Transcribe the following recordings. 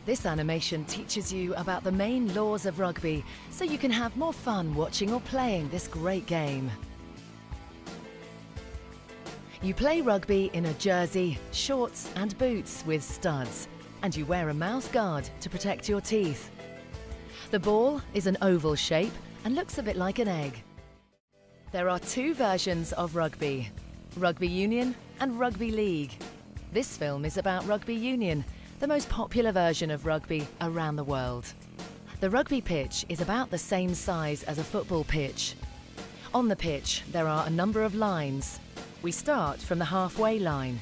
This animation teaches you about the main laws of rugby, so you can have more fun watching or playing this great game. You play rugby in a jersey, shorts and boots with studs, and you wear a mouth guard to protect your teeth. The ball is an oval shape and looks a bit like an egg. There are two versions of rugby, Rugby Union and Rugby League. This film is about Rugby Union, the most popular version of rugby around the world. The rugby pitch is about the same size as a football pitch. On the pitch, there are a number of lines. We start from the halfway line.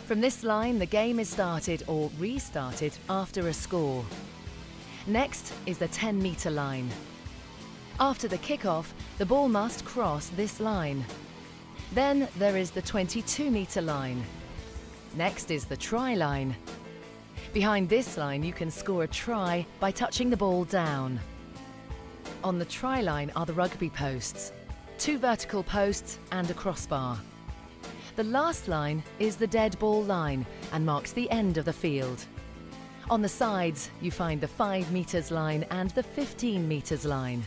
From this line, the game is started or restarted after a score. Next is the 10-metre line. After the kick-off, the ball must cross this line. Then there is the 22-metre line. Next is the try line. Behind this line, you can score a try by touching the ball down. On the try line are the rugby posts, 2 vertical posts and a crossbar. The last line is the dead ball line and marks the end of the field. On the sides, you find the 5 metres line and the 15 metres line.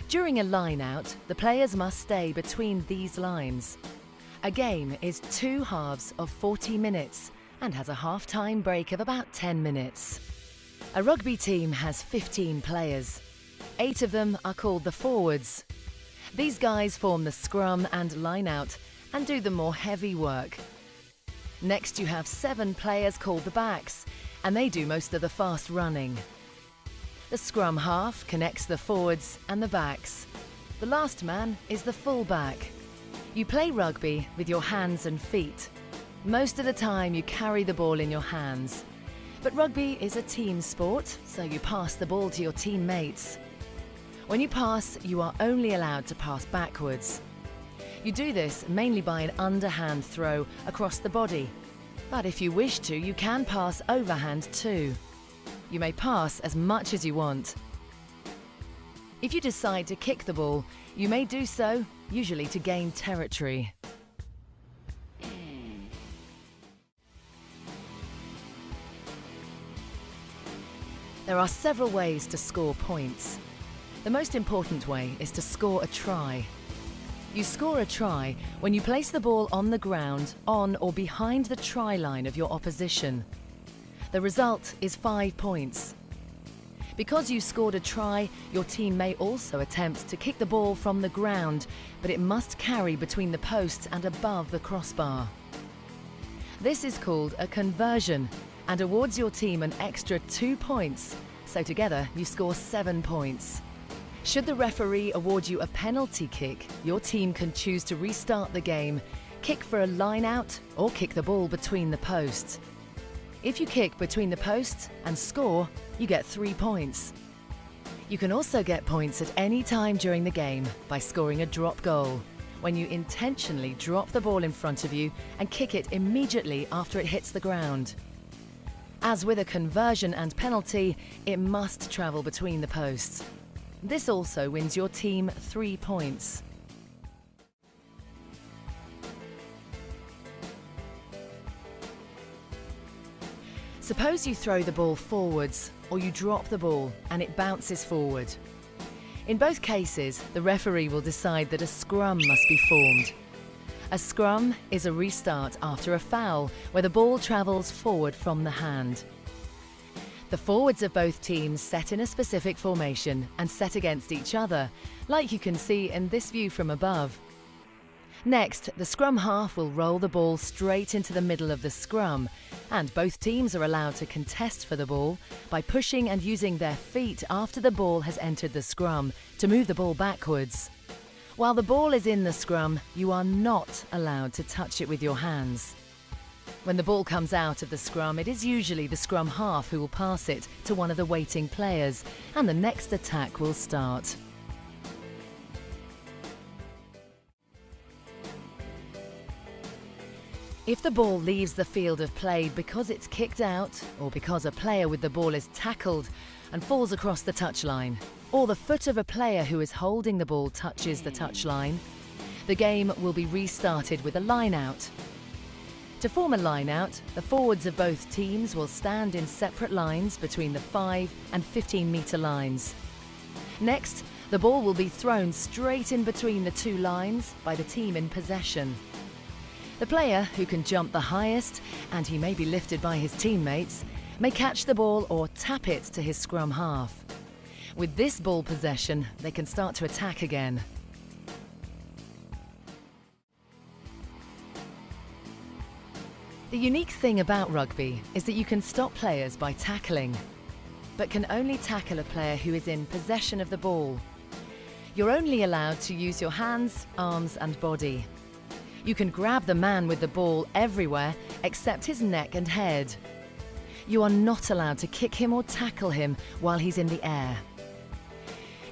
During a line-out, the players must stay between these lines. A game is 2 halves of 40 minutes and has a half-time break of about 10 minutes. A rugby team has 15 players. 8 of them are called the forwards. These guys form the scrum and line-out and do the more heavy work. Next you have 7 players called the backs, and they do most of the fast running. The scrum half connects the forwards and the backs. The last man is the full-back. You play rugby with your hands and feet. Most of the time you carry the ball in your hands. But rugby is a team sport, so you pass the ball to your teammates. When you pass, you are only allowed to pass backwards. You do this mainly by an underhand throw across the body. But if you wish to, you can pass overhand too. You may pass as much as you want. If you decide to kick the ball, you may do so, usually to gain territory. There are several ways to score points. The most important way is to score a try. You score a try when you place the ball on the ground, on or behind the try line of your opposition. The result is 5 points. Because you scored a try, your team may also attempt to kick the ball from the ground, but it must carry between the posts and above the crossbar. This is called a conversion and awards your team an extra 2 points, so together you score 7 points. Should the referee award you a penalty kick, your team can choose to restart the game, kick for a line out, or kick the ball between the posts. If you kick between the posts and score, you get 3 points. You can also get points at any time during the game by scoring a drop goal, when you intentionally drop the ball in front of you and kick it immediately after it hits the ground. As with a conversion and penalty, it must travel between the posts. This also wins your team 3 points. Suppose you throw the ball forwards, or you drop the ball and it bounces forward. In both cases, the referee will decide that a scrum must be formed. A scrum is a restart after a foul where the ball travels forward from the hand. The forwards of both teams set in a specific formation and set against each other, like you can see in this view from above. Next, the scrum half will roll the ball straight into the middle of the scrum, and both teams are allowed to contest for the ball by pushing and using their feet after the ball has entered the scrum to move the ball backwards. While the ball is in the scrum, you are not allowed to touch it with your hands. When the ball comes out of the scrum, it is usually the scrum half who will pass it to one of the waiting players, and the next attack will start. If the ball leaves the field of play because it's kicked out, or because a player with the ball is tackled and falls across the touchline, or the foot of a player who is holding the ball touches the touchline, the game will be restarted with a line-out. To form a line-out, the forwards of both teams will stand in separate lines between the 5 and 15-metre lines. Next, the ball will be thrown straight in between the two lines by the team in possession. The player who can jump the highest, and he may be lifted by his teammates, may catch the ball or tap it to his scrum half. With this ball possession, they can start to attack again. The unique thing about rugby is that you can stop players by tackling, but can only tackle a player who is in possession of the ball. You're only allowed to use your hands, arms and body. You can grab the man with the ball everywhere except his neck and head. You are not allowed to kick him or tackle him while he's in the air.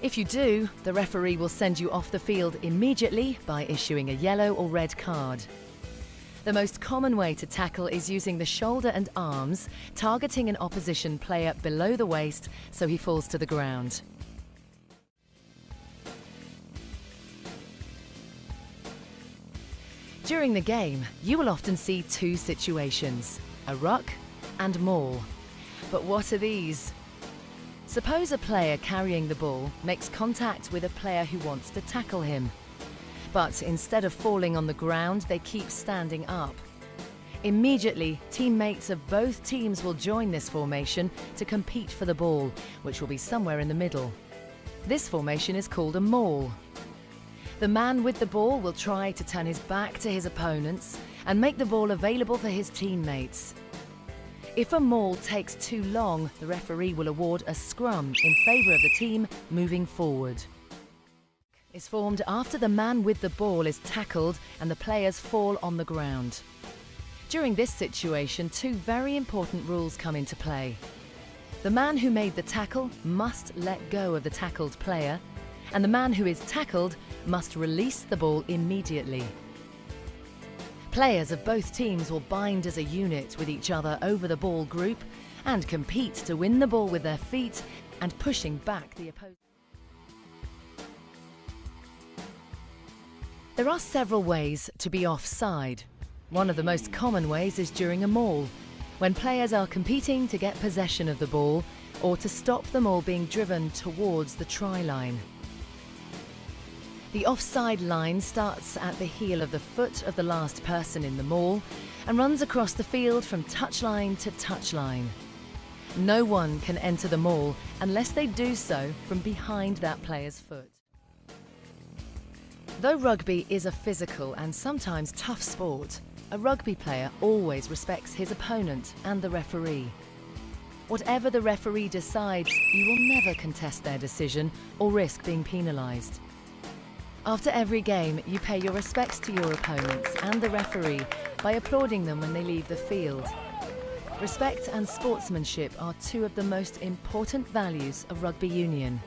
If you do, the referee will send you off the field immediately by issuing a yellow or red card. The most common way to tackle is using the shoulder and arms, targeting an opposition player below the waist so he falls to the ground. During the game, you will often see two situations, a ruck and maul. But what are these? Suppose a player carrying the ball makes contact with a player who wants to tackle him. But instead of falling on the ground, they keep standing up. Immediately, teammates of both teams will join this formation to compete for the ball, which will be somewhere in the middle. This formation is called a maul. The man with the ball will try to turn his back to his opponents and make the ball available for his teammates. If a maul takes too long, the referee will award a scrum in favour of the team moving forward. Is formed after the man with the ball is tackled and the players fall on the ground. During this situation, two very important rules come into play. The man who made the tackle must let go of the tackled player, and the man who is tackled must release the ball immediately. Players of both teams will bind as a unit with each other over the ball group and compete to win the ball with their feet and pushing back the opponent. There are several ways to be offside. One of the most common ways is during a maul, when players are competing to get possession of the ball or to stop them all being driven towards the try line. The offside line starts at the heel of the foot of the last person in the maul and runs across the field from touchline to touchline. No one can enter the maul unless they do so from behind that player's foot. Though rugby is a physical and sometimes tough sport, a rugby player always respects his opponent and the referee. Whatever the referee decides, you will never contest their decision or risk being penalised. After every game, you pay your respects to your opponents and the referee by applauding them when they leave the field. Respect and sportsmanship are two of the most important values of rugby union.